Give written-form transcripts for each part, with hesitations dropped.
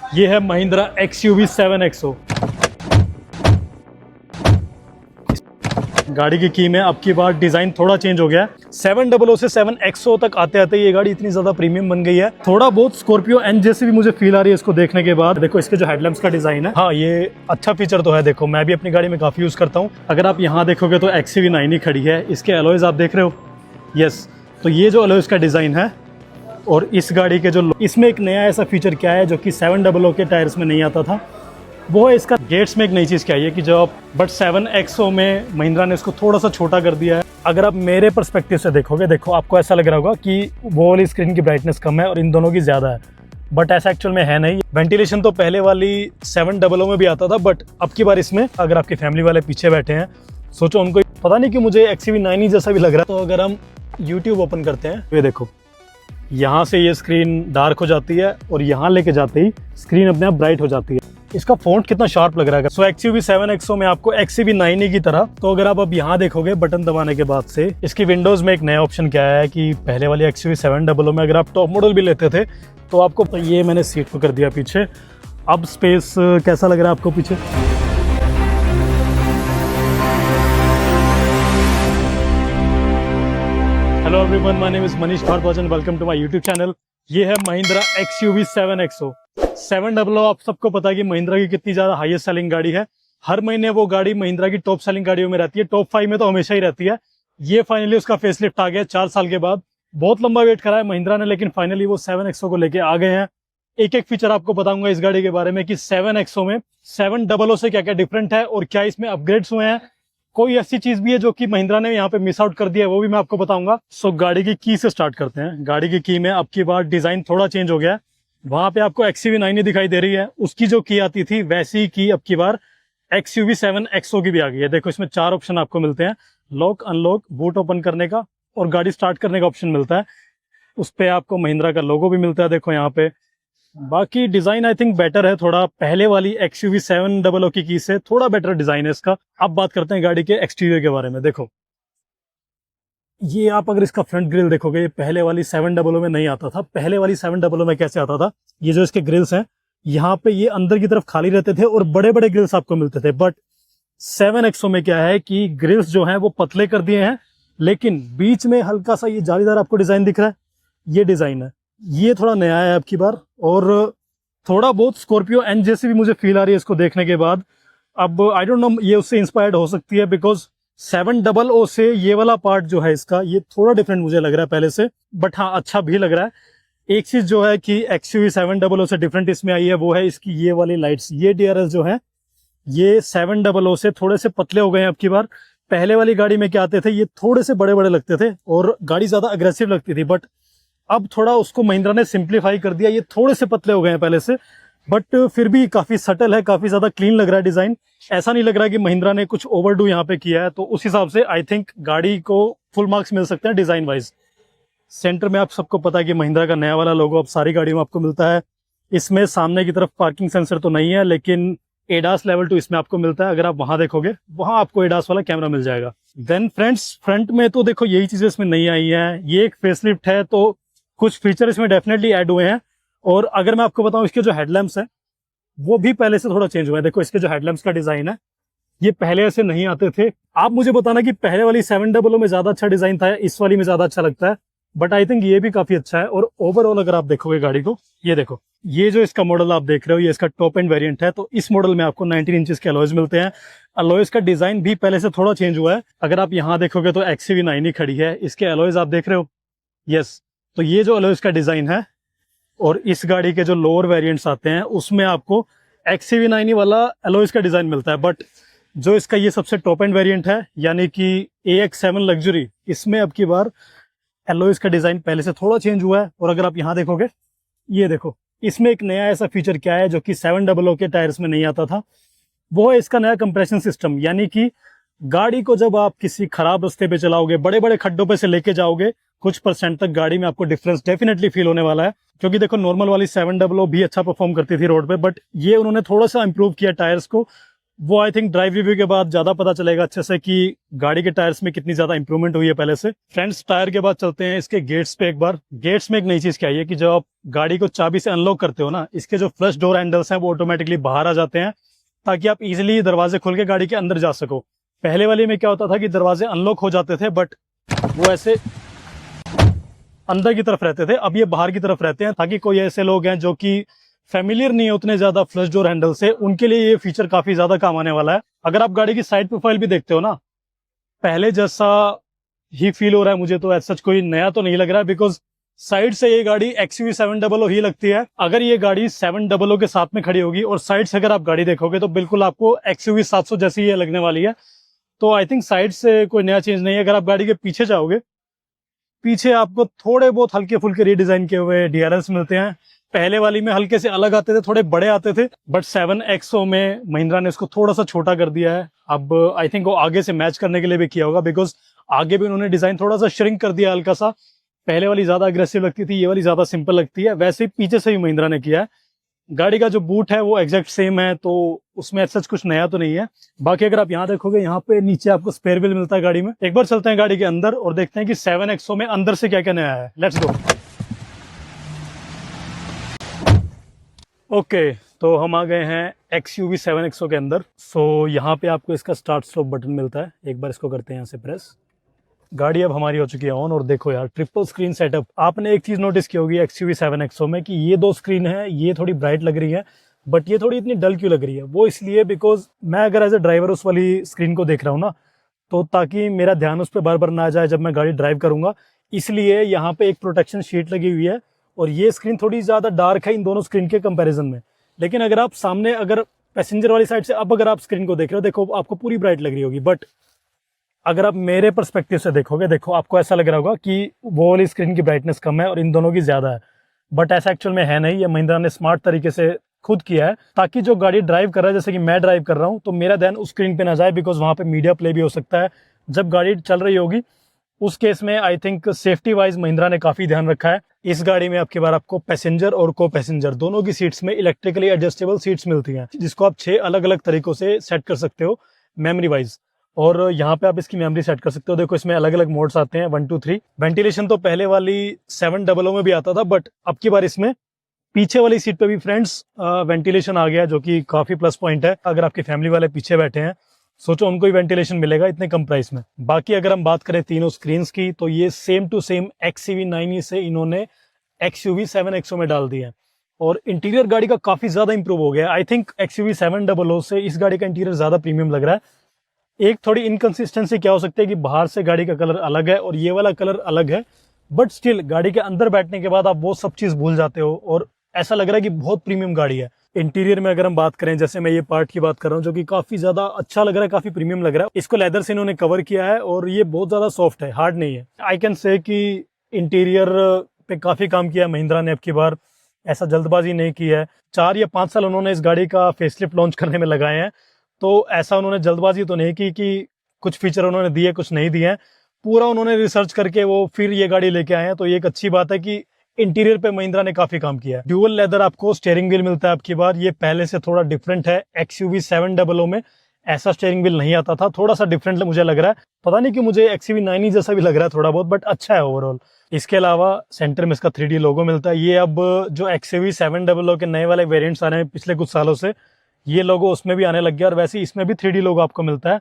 ये है Mahindra XUV 7XO। गाड़ी की कीम है, अब की बार डिजाइन थोड़ा चेंज हो गया है। 700 से 7XO तक आते आते ये गाड़ी इतनी ज्यादा प्रीमियम बन गई है। थोड़ा बहुत स्कॉर्पियो एन जैसी भी मुझे फील आ रही है इसको देखने के बाद। देखो इसके जो हेडलैम्प्स का डिजाइन है, हाँ ये अच्छा फीचर तो है। देखो मैं भी अपनी गाड़ी में काफी यूज करता हूँ। अगर आप यहाँ देखोगे तो XUV 9 ही खड़ी है। इसके अलॉयज आप देख रहे हो, यस। तो ये जो अलॉयज का डिजाइन है और इस गाड़ी के जो इसमें एक नया ऐसा फीचर क्या है जो कि 700 के टायर्स में नहीं आता था, वो है इसका गेट्स में एक नई चीज़ क्या है कि जो आप बट 7XO में महिंद्रा ने इसको थोड़ा सा छोटा कर दिया है। अगर आप मेरे पर्सपेक्टिव से देखोगे, देखो आपको ऐसा लग रहा होगा कि वो वाली स्क्रीन की ब्राइटनेस कम है और इन दोनों की ज़्यादा है, बट ऐसा एक्चुअल में है नहीं। वेंटिलेशन तो पहले वाली 700 में भी आता था, बट अब की बार इसमें अगर आपकी फैमिली वाले पीछे बैठे हैं, सोचो उनको पता नहीं कि मुझे XUV 9 ही जैसा भी लग रहा है। तो अगर हम यूट्यूब ओपन करते हैं, ये देखो यहाँ से ये स्क्रीन डार्क हो जाती है और यहाँ लेके जाते ही स्क्रीन अपने आप ब्राइट हो जाती है। इसका फॉन्ट कितना शार्प लग रहा है। सो XUV 7XO में आपको XUV 9 की तरह, तो अगर आप अब यहाँ देखोगे बटन दबाने के बाद से इसकी विंडोज में एक नया ऑप्शन क्या है कि पहले वाली XUV 700 में अगर आप टॉप मॉडल भी लेते थे तो आपको, तो ये मैंने सीट को कर दिया पीछे। अब स्पेस कैसा लग रहा है आपको पीछे? Hello everyone, my name is Manish Bhardwaj and welcome to my YouTube channel. ये है महिंद्रा XUV 7XO। 700 आप सबको पता है कि महिंद्रा की कितनी ज़्यादा हाईएस्ट सेलिंग गाड़ी है। हर महीने वो गाड़ी महिंद्रा की टॉप सेलिंग गाड़ियों में रहती है, टॉप 5 में तो हमेशा ही रहती है। ये फाइनली उसका फेसलिफ्ट आ गया 4 साल के बाद। बहुत लंबा वेट करा है महिंद्रा ने, लेकिन फाइनली वो 7XO को लेके आ गए हैं। एक एक फीचर आपको बताऊंगा इस गाड़ी के बारे में कि 7XO में 700 से क्या क्या डिफरेंट है और क्या इसमें अपग्रेड्स हुए हैं। कोई ऐसी चीज भी है जो कि महिंद्रा ने यहाँ पे मिस आउट कर दिया है, वो भी मैं आपको बताऊंगा। सो गाड़ी की की से स्टार्ट करते हैं। गाड़ी की की में अब की बार डिजाइन थोड़ा चेंज हो गया है। वहां पे आपको XUV 9 दिखाई दे रही है, उसकी जो की आती थी वैसी की अब की बार XUV 7XO की भी आ गई है। देखो इसमें 4 ऑप्शन आपको मिलते हैं, लॉक, अनलॉक, बूट ओपन करने का और गाड़ी स्टार्ट करने का ऑप्शन मिलता है। उस पर आपको महिंद्रा का लोगो भी मिलता है, देखो यहाँ पे। बाकी डिजाइन आई थिंक बेटर है थोड़ा, पहले वाली XUV 700 की से थोड़ा बेटर डिजाइन है इसका। अब बात करते हैं गाड़ी के एक्सटीरियर के बारे में। देखो ये आप अगर इसका फ्रंट ग्रिल देखोगे, ये पहले वाली 700 में नहीं आता था। पहले वाली 700 में कैसे आता था, ये जो इसके ग्रिल्स हैं यहाँ पे ये अंदर की तरफ खाली रहते थे और बड़े बड़े ग्रिल्स आपको मिलते थे। बट 7XO में क्या है कि ग्रिल्स जो है वो पतले कर दिए हैं, लेकिन बीच में हल्का सा ये जालीदार आपको डिजाइन दिख रहा है, ये डिजाइन है। ये थोड़ा नया है अब की बार और थोड़ा बहुत स्कॉर्पियो एन जैसी भी मुझे फील आ रही है इसको देखने के बाद। अब आई डोंट नो, ये उससे इंस्पायर्ड हो सकती है बिकॉज 700 से ये वाला पार्ट जो है इसका ये थोड़ा डिफरेंट मुझे लग रहा है पहले से, बट हाँ अच्छा भी लग रहा है। एक चीज जो है कि XUV 700 से डिफरेंट इसमें आई है वो है इसकी ये वाली लाइट्स। ये DRS जो है ये 700 से थोड़े से पतले हो गए हैं अब की बार। पहले वाली गाड़ी में क्या आते थे, ये थोड़े से बड़े बड़े लगते थे और गाड़ी ज्यादा अग्रेसिव लगती थी, बट अब थोड़ा उसको महिंद्रा ने सिंप्लीफाई कर दिया। ये थोड़े से पतले हो गए हैं पहले से, बट फिर भी काफी सटल है, काफी ज्यादा क्लीन लग रहा है डिजाइन। ऐसा नहीं लग रहा कि महिंद्रा ने कुछ ओवरडू यहाँ पे किया है। तो उस हिसाब से आई थिंक गाड़ी को फुल मार्क्स मिल सकते हैं डिजाइन वाइज। सेंटर में आप सबको पता है कि महिंद्रा का नया वाला लोगो अब सारी गाड़ियों में आपको मिलता है। इसमें सामने की तरफ पार्किंग सेंसर तो नहीं है, लेकिन ADAS लेवल 2 इसमें आपको मिलता है। अगर आप वहां देखोगे वहां आपको ADAS वाला कैमरा मिल जाएगा। देन फ्रेंड्स, फ्रंट में तो देखो यही चीजें इसमें नहीं आई है। ये एक फेसलिफ्ट है तो कुछ फीचर इसमें डेफिनेटली ऐड हुए हैं। और अगर मैं आपको बताऊं, इसके जो हेडलैम्प्स हैं वो भी पहले से थोड़ा चेंज हुए हैं। देखो इसके जो हेडलैम्प्स का डिजाइन है ये पहले ऐसे नहीं आते थे। आप मुझे बताना कि पहले वाली 700 में ज्यादा अच्छा डिजाइन था या इस वाली में ज्यादा अच्छा लगता है, बट आई थिंक ये भी काफी अच्छा है। और ओवरऑल अगर आप देखोगे गाड़ी को, ये देखो ये जो इसका मॉडल आप देख रहे हो ये इसका टॉप एंड वेरिएंट है। तो इस मॉडल में आपको 19 इंचेस के अलॉयज मिलते हैं। अलॉयज का डिजाइन भी पहले से थोड़ा चेंज हुआ है। अगर आप यहाँ देखोगे तो XUV 9 ही खड़ी है, इसके अलॉयज आप देख रहे हो, यस। तो ये जो अलॉयज का डिजाइन है और इस गाड़ी के जो लोअर वेरिएंट्स आते हैं उसमें आपको XUV 9 वाला अलॉयज का डिजाइन मिलता है। बट जो इसका ये सबसे टॉप एंड वेरिएंट है यानी कि AX7 लग्जरी, इसमें अब की बार अलॉयज का डिजाइन पहले से थोड़ा चेंज हुआ है। और अगर आप यहाँ देखोगे, ये देखो इसमें एक नया ऐसा फीचर क्या है जो कि 700 के टायर्स में नहीं आता था, वो है इसका नया कंप्रेशन सिस्टम। यानी कि गाड़ी को जब आप किसी खराब रास्ते पे चलाओगे, बड़े बड़े खड्डों पे से लेके जाओगे, कुछ परसेंट तक गाड़ी में आपको डिफरेंस डेफिनेटली फील होने वाला है। क्योंकि देखो नॉर्मल वाली 700 भी अच्छा परफॉर्म करती थी रोड पे, बट ये उन्होंने थोड़ा सा इंप्रूव किया टायर्स को वो आई थिंक ड्राइव रिव्यू के बाद ज्यादा पता चलेगा अच्छे से कि गाड़ी के टायर्स में कितनी ज्यादा इंप्रूवमेंट हुई है पहले से। फ्रेंड्स, टायर के बाद चलते हैं इसके गेट्स पे एक बार। गेट्स में एक नई चीज क्या है कि जब आप गाड़ी को चाबी से अनलॉक करते हो ना, इसके जो फ्लश डोर हैंडल्स हैं वो ऑटोमेटिकली बाहर आ जाते हैं, ताकि आप इजिली दरवाजे खोल के गाड़ी के अंदर जा सको। पहले वाले में क्या होता था कि दरवाजे अनलॉक हो जाते थे, बट वो ऐसे अंदर की तरफ रहते थे, अब ये बाहर की तरफ रहते हैं, ताकि कोई ऐसे लोग हैं जो कि फेमिलियर नहीं है उतने ज्यादा फ्लश डोर हैंडल से, उनके लिए ये फीचर काफी ज्यादा काम आने वाला है। अगर आप गाड़ी की साइड प्रोफाइल भी देखते हो ना, पहले जैसा ही फील हो रहा है मुझे, तो ऐसा कोई नया तो नहीं लग रहा है, बिकॉज साइड से ये गाड़ी XUV 700 ही लगती है। अगर ये गाड़ी 700 के साथ में खड़ी होगी और साइड से अगर आप गाड़ी देखोगे तो बिल्कुल आपको XUV 700 जैसी ये लगने वाली है। तो आई थिंक साइड से कोई नया चेंज नहीं है। अगर आप गाड़ी के पीछे जाओगे, पीछे आपको थोड़े बहुत हल्के फुल्के रीडिजाइन किए हुए DRLs मिलते हैं। पहले वाली में हल्के से अलग आते थे, थोड़े बड़े आते थे, बट 7XO में महिंद्रा ने इसको थोड़ा सा छोटा कर दिया है। अब आई थिंक वो आगे से मैच करने के लिए भी किया होगा, बिकॉज आगे भी उन्होंने डिजाइन थोड़ा सा श्रिंक कर दिया हल्का सा। पहले वाली ज्यादा अग्रेसिव लगती थी, ये वाली ज्यादा सिंपल लगती है। वैसे ही पीछे से भी महिंद्रा ने किया है। गाड़ी का जो बूट है वो एग्जैक्ट सेम है, तो उसमें ऐसा कुछ नया तो नहीं है। बाकी अगर आप यहाँ देखोगे, यहाँ पे नीचे आपको स्पेयर व्हील मिलता है गाड़ी में। एक बार चलते हैं गाड़ी के अंदर और देखते हैं कि 7XO में अंदर से क्या क्या नया है। Let's go. ओके, तो हम आ गए हैं XUV 7XO के अंदर। सो यहाँ पे आपको इसका स्टार्ट स्टॉप बटन मिलता है। एक बार इसको करते हैं यहाँ से प्रेस। गाड़ी अब हमारी हो चुकी है ऑन, और देखो यार, ट्रिपल स्क्रीन सेटअप। आपने एक चीज नोटिस की होगी XUV 7XO में कि ये दो स्क्रीन है, ये थोड़ी ब्राइट लग रही है, बट ये थोड़ी इतनी डल क्यों लग रही है? वो इसलिए बिकॉज मैं अगर एज ए ड्राइवर उस वाली स्क्रीन को देख रहा हूँ ना, तो ताकि मेरा ध्यान उस पर बार बार ना जाए जब मैं गाड़ी ड्राइव करूंगा, इसलिए यहाँ पे एक प्रोटेक्शन शीट लगी हुई है। और ये स्क्रीन थोड़ी ज्यादा डार्क है इन दोनों स्क्रीन के कंपैरिजन में। लेकिन अगर आप सामने, अगर पैसेंजर वाली साइड से अब अगर आप स्क्रीन को देख रहे हो, देखो आपको पूरी ब्राइट लग रही होगी, बट अगर आप मेरे पर्सपेक्टिव से देखोगे, देखो आपको ऐसा लग रहा होगा कि वो वाली स्क्रीन की ब्राइटनेस कम है और इन दोनों की ज्यादा है। बट ऐसा एक्चुअल में है नहीं। ये महिंद्रा ने स्मार्ट तरीके से खुद किया है, ताकि जो गाड़ी ड्राइव कर रहा है, जैसे कि मैं ड्राइव कर रहा हूँ, तो मेरा ध्यान उस स्क्रीन पे ना जाए, बिकॉज वहां पे मीडिया प्ले भी हो सकता है जब गाड़ी चल रही होगी। उस केस में I think safety wise Mahindra ने काफी ध्यान रखा है। इस गाड़ी में आपके बार आपको पैसेंजर और को पैसेंजर दोनों की सीट्स में इलेक्ट्रिकली एडजस्टेबल सीट्स मिलती हैं, जिसको आप 6 अलग अलग तरीकों से सेट कर सकते हो मेमोरी वाइज। और यहाँ पे आप इसकी मेमोरी सेट कर सकते हो। देखो इसमें अलग अलग मोड्स आते हैं, 1 2 3। वेंटिलेशन तो पहले वाली 700 में भी आता था, बट अब की बार इसमें पीछे वाली सीट पे भी फ्रेंड्स वेंटिलेशन आ गया, जो कि काफी प्लस पॉइंट है। अगर आपकी फैमिली वाले पीछे बैठे हैं, सोचो उनको ही वेंटिलेशन मिलेगा इतने कम प्राइस में। बाकी अगर हम बात करें तीनों स्क्रीन की, तो ये same to same XUV 9e से इन्होंने XUV 7XO में डाल दिया है। और इंटीरियर गाड़ी का काफी ज्यादा इंप्रूव हो गया। आई थिंक XUV 700 से इस गाड़ी का इंटीरियर ज्यादा प्रीमियम लग रहा है। एक थोड़ी इनकंसिस्टेंसी क्या हो सकती है कि बाहर से गाड़ी का कलर अलग है और ये वाला कलर अलग है, बट स्टिल गाड़ी के अंदर बैठने के बाद आप वो सब चीज भूल जाते हो और ऐसा लग रहा है कि बहुत प्रीमियम गाड़ी है। इंटीरियर में अगर हम बात करें, जैसे मैं ये पार्ट की बात कर रहा हूँ, जो कि काफी ज्यादा अच्छा लग रहा है, काफी प्रीमियम लग रहा है। इसको लेदर से इन्होंने कवर किया है और ये बहुत ज्यादा सॉफ्ट है, हार्ड नहीं है। आई कैन से कि इंटीरियर पे काफी काम किया है महिंद्रा ने अब की बार, ऐसा जल्दबाजी नहीं की है। 4 या 5 साल उन्होंने इस गाड़ी का फेसलिफ्ट लॉन्च करने में लगाए हैं, तो ऐसा उन्होंने जल्दबाजी तो नहीं की कि कुछ फीचर उन्होंने दिए कुछ नहीं दिए हैं। पूरा उन्होंने रिसर्च करके वो फिर ये गाड़ी लेके आए हैं। तो ये एक अच्छी बात है कि इंटीरियर पे महिंद्रा ने काफी काम किया है। ड्यूअल लेदर आपको स्टीयरिंग व्हील मिलता है आपकी बार, ये पहले से थोड़ा डिफरेंट है। XUV 700 में ऐसा स्टीयरिंग व्हील नहीं आता था, थोड़ा सा डिफरेंट मुझे लग रहा है। पता नहीं कि मुझे XUV 9e जैसा भी लग रहा है थोड़ा बहुत, बट अच्छा है ओवरऑल। इसके अलावा सेंटर में इसका 3D लोगो मिलता है। ये अब जो XUV 700 के नए वाले वेरिएंट्स आ रहे हैं पिछले कुछ सालों से, ये लोगो उसमें भी आने लग गया, और वैसे इसमें भी 3D लोगो आपको मिलता है।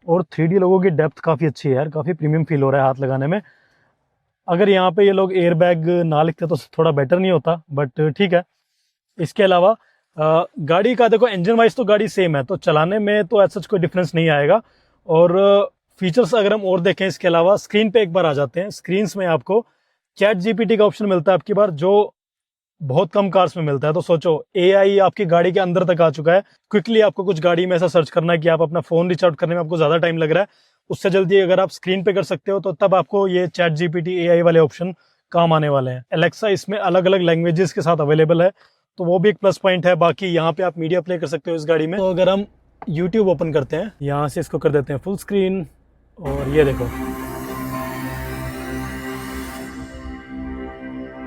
और 3D लोगो की डेप्थ काफी अच्छी है यार, काफी प्रीमियम फील हो रहा है हाथ लगाने में। अगर यहाँ पे ये लोग एयर बैग ना लिखते तो थोड़ा बेटर नहीं होता, बट ठीक है। इसके अलावा गाड़ी का देखो, इंजन वाइज तो गाड़ी सेम है, तो चलाने में तो ऐसा कोई डिफरेंस नहीं आएगा। और फीचर्स अगर हम और देखें इसके अलावा, स्क्रीन पे एक बार आ जाते हैं। स्क्रीन में आपको चैट जीपीटी का ऑप्शन मिलता है आपकी बार, जो बहुत कम कार्स में मिलता है। तो सोचो AI आपकी गाड़ी के अंदर तक आ चुका है। क्विकली आपको कुछ गाड़ी में ऐसा सर्च करना है कि आप अपना फोन रीच आउट करने में आपको ज्यादा टाइम लग रहा है, उससे जल्दी अगर आप स्क्रीन पे कर सकते हो, तो तब आपको ये चैट जीपीटी AI वाले ऑप्शन काम आने वाले हैं। एलेक्सा इसमें अलग अलग लैंग्वेजेस के साथ अवेलेबल है, तो वो भी एक प्लस पॉइंट है। बाकी यहाँ पे आप मीडिया प्ले कर सकते हो इस गाड़ी में। तो अगर हम यूट्यूब ओपन करते हैं, यहाँ से इसको कर देते हैं फुल स्क्रीन, और ये देखो।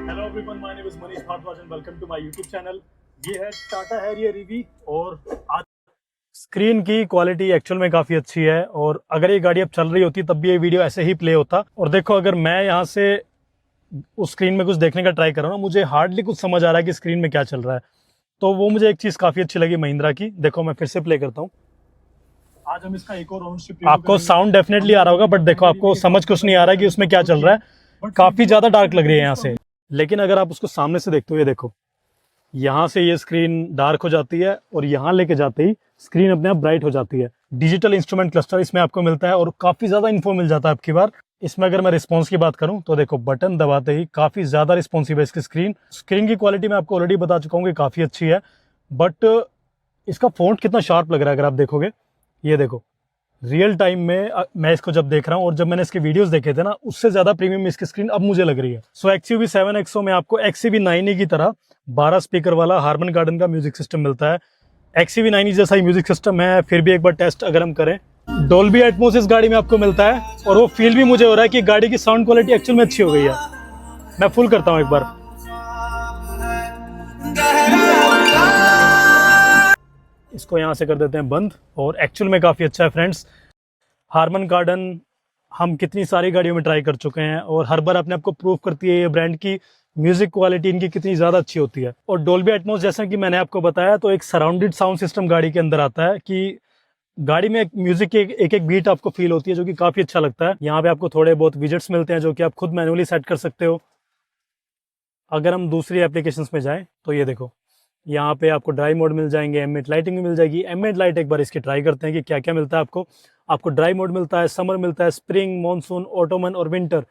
Hello everyone, my name is Manish Bhardwaj and welcome to my YouTube channel. ये है टाटा हैरियर ईवी, और आज स्क्रीन की क्वालिटी एक्चुअल में काफी अच्छी है, और अगर ये गाड़ी अब चल रही होती तब भी ये वीडियो ऐसे ही प्ले होता। और देखो अगर मैं यहाँ से उस स्क्रीन में कुछ देखने का ट्राई कर रहा हूँ, मुझे हार्डली कुछ समझ आ रहा है कि स्क्रीन में क्या चल रहा है। तो वो मुझे एक चीज काफी अच्छी लगी महिंद्रा की। देखो मैं फिर से प्ले करता हूँ। आज हम इसका एक और राउंड शिफ्ट, आपको साउंड डेफिनेटली आ रहा होगा, बट देखो आपको समझ कुछ नहीं आ रहा है कि उसमें क्या चल रहा है। काफी ज्यादा डार्क लग रही है यहाँ से, लेकिन अगर आप उसको सामने से देखते हो, ये देखो यहाँ से ये स्क्रीन डार्क हो जाती है और यहाँ लेके जाते ही स्क्रीन अपने आप ब्राइट हो जाती है। डिजिटल इंस्ट्रूमेंट क्लस्टर इसमें आपको मिलता है और काफी ज्यादा इन्फो मिल जाता है आपकी बार। इसमें अगर मैं रिस्पॉन्स की बात करूं तो देखो बटन दबाते ही काफी ज्यादा रिस्पॉन्सिव है इसकी स्क्रीन। स्क्रीन की क्वालिटी मैं आपको ऑलरेडी बता चुका हूँ कि काफी अच्छी है, बट इसका फॉन्ट कितना शार्प लग रहा है अगर आप देखोगे। ये देखो रियल टाइम में मैं इसको जब देख रहा हूँ और जब मैंने इसके वीडियोस देखे थे ना, उससे ज्यादा प्रीमियम इसकी स्क्रीन अब मुझे लग रही है। सो XUV 7XO में आपको XUV 9e की तरह 12 स्पीकर वाला हार्मन गार्डन का म्यूजिक सिस्टम मिलता है। XUV 9e जैसा ही म्यूजिक सिस्टम है, फिर भी एक बार टेस्ट अगर हम करें, डोल्बी एटमॉस इस गाड़ी में आपको मिलता है, और वो फील भी मुझे हो रहा है कि गाड़ी की साउंड क्वालिटी एक्चुअल में अच्छी हो गई है। मैं फुल करता हूँ एक बार। इसको यहाँ से कर देते हैं बंद, और एक्चुअल में काफ़ी अच्छा है फ्रेंड्स। हार्मन गार्डन हम कितनी सारी गाड़ियों में ट्राई कर चुके हैं, और हर बार अपने आप को प्रूव करती है ये ब्रांड की म्यूजिक क्वालिटी इनकी कितनी ज़्यादा अच्छी होती है। और डोल्बी एटमॉस जैसा कि मैंने आपको बताया, तो एक सराउंडेड साउंड सिस्टम गाड़ी के अंदर आता है कि गाड़ी में एक म्यूजिक की एक एक बीट आपको फील होती है, जो कि काफ़ी अच्छा लगता है। यहाँ पे आपको थोड़े बहुत विजेट्स मिलते हैं जो कि आप खुद मैनुअली सेट कर सकते हो। अगर हम दूसरी एप्लीकेशंस में जाएं तो ये देखो यहाँ पे आपको ड्राई मोड मिल जाएंगे, एम्बिएंट लाइटिंग भी मिल जाएगी। एम्बिएंट लाइट एक बार इसकी ट्राई करते हैं कि क्या क्या मिलता है आपको। आपको ड्राई मोड मिलता है, समर मिलता है, स्प्रिंग, मॉनसून, ऑटोमन और विंटर।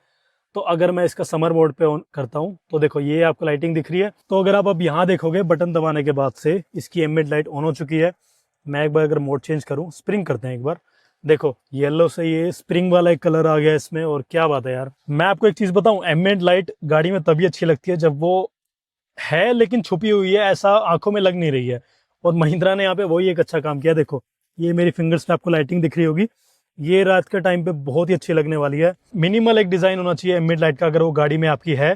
तो अगर मैं इसका समर मोड पे ऑन करता हूँ तो देखो ये आपको लाइटिंग दिख रही है। तो अगर आप अब यहाँ देखोगे बटन दबाने के बाद से इसकी एम्बिएंट लाइट ऑन हो चुकी है। मैं एक बार अगर मोड चेंज करूँ, स्प्रिंग करते हैं एक बार, देखो येलो से ये स्प्रिंग वाला एक कलर आ गया इसमें, और क्या बात है यार। मैं आपको एक चीज बताऊं, एम्बिएंट लाइट गाड़ी में तभी अच्छी लगती है जब वो है लेकिन छुपी हुई है, ऐसा आंखों में लग नहीं रही है। और महिंद्रा ने यहाँ पे वही एक अच्छा काम किया। देखो ये मेरी फिंगर्स पे आपको लाइटिंग दिख रही होगी, ये रात के टाइम पे बहुत ही अच्छी लगने वाली है। मिनिमल एक डिजाइन होना चाहिए एम्बिएंट लाइट का अगर वो गाड़ी में आपकी है,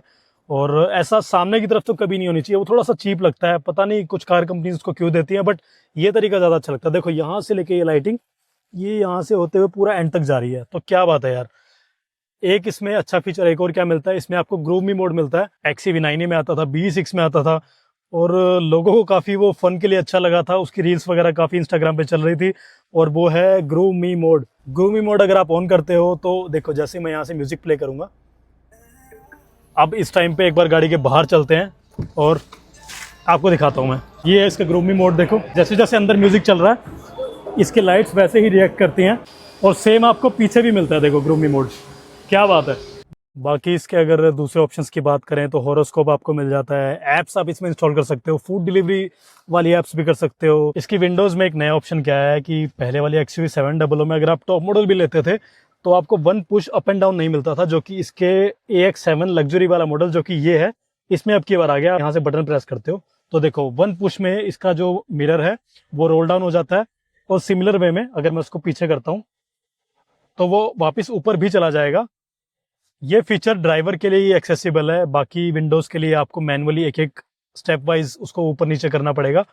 और ऐसा सामने की तरफ तो कभी नहीं होनी चाहिए, वो थोड़ा सा चीप लगता है। पता नहीं कुछ कार कंपनी उसको क्यों देती है, बट ये तरीका ज्यादा अच्छा लगता है। देखो यहाँ से लेके ये लाइटिंग, ये यहाँ से होते हुए पूरा एंड तक जा रही है, तो क्या बात है यार। एक इसमें अच्छा फीचर एक और क्या मिलता है, इसमें आपको ग्रूव मी मोड मिलता है। XUV 9e में आता था, BE6 में आता था, और लोगों को काफी वो फन के लिए अच्छा लगा था। उसकी रील्स वगैरह काफी इंस्टाग्राम पे चल रही थी, और वो है ग्रूव मी मोड। ग्रूव मी मोड अगर आप ऑन करते हो तो देखो जैसे मैं यहाँ से म्यूजिक प्ले करूंगा, अब इस टाइम पे एक बार गाड़ी के बाहर चलते हैं और आपको दिखाता हूँ मैं। ये है इसका ग्रूव मी मोड। देखो जैसे जैसे अंदर म्यूजिक चल रहा है इसके लाइट्स वैसे ही रिएक्ट करती हैं, और सेम आपको पीछे भी मिलता है। देखो ग्रूव मी मोड, क्या बात है। बाकी इसके अगर दूसरे ऑप्शंस की बात करें तो हॉरोस्कोप आपको मिल जाता है, एप्स आप इसमें इंस्टॉल कर सकते हो, फूड डिलीवरी वाली एप्स भी कर सकते हो। इसकी विंडोज में एक नया ऑप्शन क्या है कि पहले वाली XUV 700 में अगर आप टॉप मॉडल भी लेते थे तो आपको one push up and down नहीं मिलता था, जो कि इसके AX7 लग्जरी वाला मॉडल जो कि ये है, इसमें अब की बार आ गया। यहाँ से बटन प्रेस करते हो तो देखो वन पुश में इसका जो मिरर है वो रोल डाउन हो जाता है, और सिमिलर वे में अगर मैं उसको पीछे करता हूँ तो वो वापस ऊपर भी चला जाएगा। ये फीचर ड्राइवर के लिए ही एक्सेसिबल है, बाकी विंडोज के लिए आपको मैनुअली एक एक स्टेप वाइज उसको ऊपर नीचे करना पड़ेगा।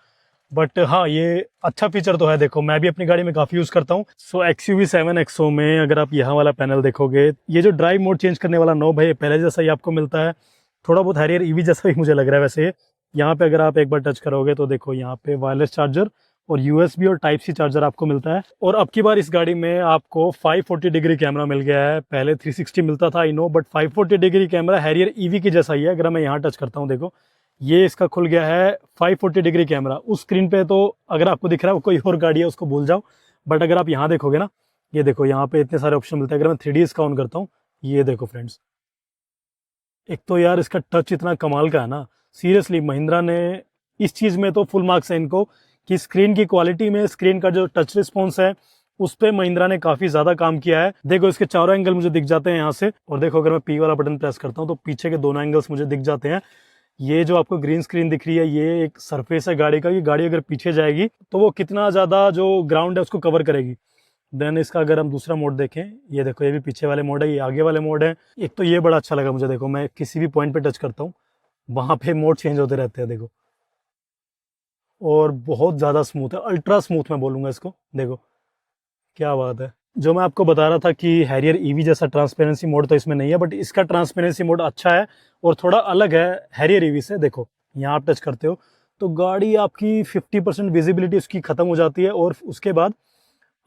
बट हाँ ये अच्छा फीचर तो है। देखो मैं भी अपनी गाड़ी में काफी यूज करता हूँ। सो XUV 7XO में अगर आप यहाँ वाला पैनल देखोगे, ये जो ड्राइव मोड चेंज करने वाला नॉब है पहले जैसा ही आपको मिलता है, थोड़ा बहुत हैरियर EV जैसा ही मुझे लग रहा है वैसे। यहाँ पे अगर आप एक बार टच करोगे तो देखो यहाँ पे वायरलेस चार्जर और USB और टाइप C चार्जर आपको मिलता है। और अब की बार इस गाड़ी में आपको 540 डिग्री कैमरा मिल गया है, पहले 360 मिलता था I know, but 540 degree camera Harrier EV की जैसा ही है। अगर मैं यहाँ टच करता हूँ देखो ये इसका खुल गया है 540 डिग्री कैमरा। उस स्क्रीन पे तो अगर आपको दिख रहा है वो कोई और गाड़ी है, उसको भूल जाओ। बट अगर आप यहाँ देखोगे ना, ये देखो यहाँ पे इतने सारे ऑप्शन मिलते हैं। अगर मैं 3D इसका ऑन करता हूँ, ये देखो फ्रेंड्स, एक तो यार इसका टच इतना कमाल का है ना, सीरियसली महिंद्रा ने इस चीज में तो फुल मार्क्स है इनको कि स्क्रीन की क्वालिटी में, स्क्रीन का जो टच रिस्पॉन्स है उस पे महिंद्रा ने काफी ज्यादा काम किया है। देखो इसके चारों एंगल मुझे दिख जाते हैं यहाँ से, और देखो अगर मैं P वाला बटन प्रेस करता हूँ तो पीछे के दोनों एंगल्स मुझे दिख जाते हैं। ये जो आपको ग्रीन स्क्रीन दिख रही है ये एक सरफेस है गाड़ी का, कि गाड़ी अगर पीछे जाएगी तो वो कितना ज्यादा जो ग्राउंड है उसको कवर करेगी। देन इसका अगर हम दूसरा मोड देखें, ये देखो ये भी पीछे वाले मोड है, ये आगे वाले मोड है। एक तो ये बड़ा अच्छा लगा मुझे, देखो मैं किसी भी पॉइंट पे टच करता हूँ वहां पे मोड चेंज होते रहते हैं। देखो और बहुत ज़्यादा स्मूथ है, अल्ट्रा स्मूथ मैं बोलूँगा इसको। देखो क्या बात है। जो मैं आपको बता रहा था कि हैरियर ईवी जैसा ट्रांसपेरेंसी मोड तो इसमें नहीं है, बट इसका ट्रांसपेरेंसी मोड अच्छा है और थोड़ा अलग है हैरियर ईवी से। देखो यहाँ आप टच करते हो तो गाड़ी आपकी 50% विजिबिलिटी उसकी ख़त्म हो जाती है, और उसके बाद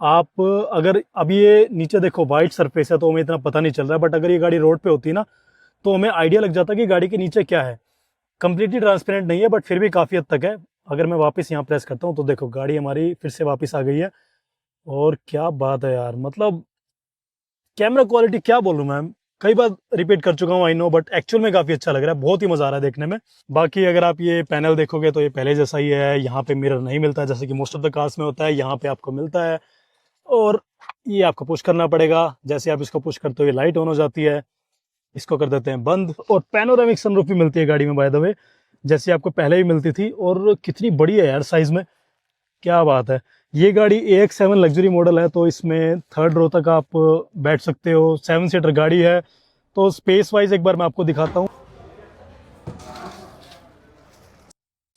आप अगर अभी ये नीचे देखो वाइट सरफेस है तो हमें इतना पता नहीं चल रहा है, बट अगर ये गाड़ी रोड पे होती ना तो हमें आइडिया लग जाता कि गाड़ी के नीचे क्या है। कंप्लीटली ट्रांसपेरेंट नहीं है बट फिर भी काफ़ी हद तक है। अगर मैं वापस यहाँ प्रेस करता हूँ तो देखो गाड़ी हमारी फिर से वापस आ गई है। और क्या बात है यार, मतलब कैमरा क्वालिटी क्या बोलूँ मैं, कई बार रिपीट कर चुका हूँ आई नो, बट एक्चुअल में काफ़ी अच्छा लग रहा है, बहुत ही मज़ा आ रहा है देखने में। बाकी अगर आप ये पैनल देखोगे तो ये पहले जैसा ही है, यहाँ पे मिरर नहीं मिलता जैसे कि मोस्ट ऑफ द कार्स में होता है, यहाँ पे आपको मिलता है। और ये आपको पुश करना पड़ेगा, जैसे आप इसको पुश करते हो ये लाइट ऑन हो जाती है, इसको कर देते हैं बंद। और पैनोरामिक सनरूफ भी मिलती है गाड़ी में बाय द वे, जैसे आपको पहले ही मिलती थी। और कितनी बड़ी है यार साइज में, क्या बात है। ये गाड़ी AX7 लग्जरी मॉडल है, तो इसमें थर्ड रो तक आप बैठ सकते हो, 7 सीटर गाड़ी है। तो स्पेस वाइज एक बार मैं आपको दिखाता हूँ।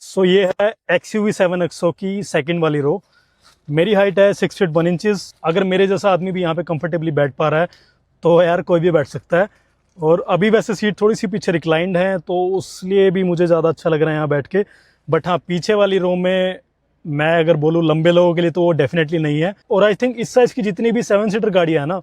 सो ये है XUV 7XO की सेकंड वाली रो। मेरी हाइट है 6 फीट 1 इंचेस। अगर मेरे जैसा आदमी भी यहाँ पे कंफर्टेबली बैठ पा रहा है तो यार कोई भी बैठ सकता है। और अभी वैसे सीट थोड़ी सी पीछे रिक्लाइंड है तो उसलिए भी मुझे ज़्यादा अच्छा लग रहा है यहाँ बैठ के। बट हाँ, पीछे वाली रो में मैं अगर बोलूँ लंबे लोगों के लिए तो वो डेफिनेटली नहीं है। और आई थिंक इस साइज की जितनी भी 7 सीटर गाड़ियाँ है ना,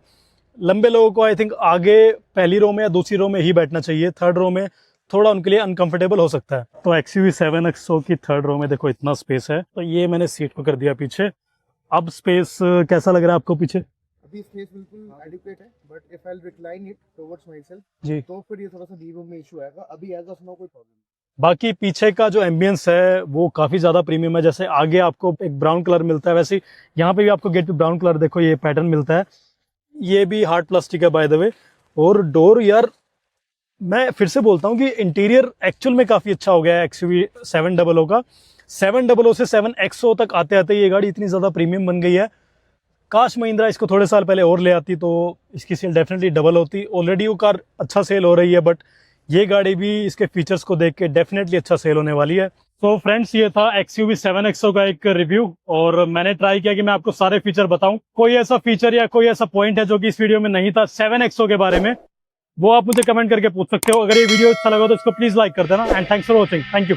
लंबे लोगों को आई थिंक आगे पहली रो में या दूसरी रो में ही बैठना चाहिए। थर्ड रो में थोड़ा उनके लिए अनकंफर्टेबल हो सकता है। तो XUV 7XO की थर्ड रो में देखो इतना स्पेस है, तो ये मैंने सीट को कर दिया पीछे। अब स्पेस कैसा लग रहा है आपको पीछे? अभी स्पेस बिल्कुल एडिक्वेट है, but if I recline it towards myself जी। तो फिर ये थोड़ा सा नी रूम में इशू आएगा। अभी एज ऑफ नाउ कोई प्रॉब्लम। बाकी पीछे का जो एम्बियंस है वो काफ़ी ज़्यादा प्रीमियम है। जैसे आगे आपको एक ब्राउन कलर मिलता है, वैसे यहाँ पे भी आपको गेट पे ब्राउन कलर देखो ये पैटर्न मिलता है। ये भी हार्ड प्लास्टिक है बाय द वे। और डोर यार मैं फिर से बोलता हूँ कि इंटीरियर एक्चुअल में काफ़ी अच्छा हो गया है XUV 700 का। 700 से 7XO तक आते आते ये गाड़ी इतनी ज़्यादा प्रीमियम बन गई है। काश महिंद्रा इसको थोड़े साल पहले और ले आती तो इसकी सेल डेफिनेटली डबल होती। ऑलरेडी वो कार अच्छा सेल हो रही है, बट ये गाड़ी भी इसके फीचर्स को देख के डेफिनेटली अच्छा सेल होने वाली है। तो फ्रेंड्स ये था XUV 7XO का एक रिव्यू, और मैंने ट्राई किया कि मैं आपको सारे फीचर बताऊं। कोई ऐसा फीचर या कोई ऐसा पॉइंट है जो कि इस वीडियो में नहीं था 7XO के बारे में, वो आप मुझे कमेंट करके पूछ सकते हो। अगर ये वीडियो अच्छा लगा तो इसको प्लीज लाइक कर देना। And thanks for watching. Thank you.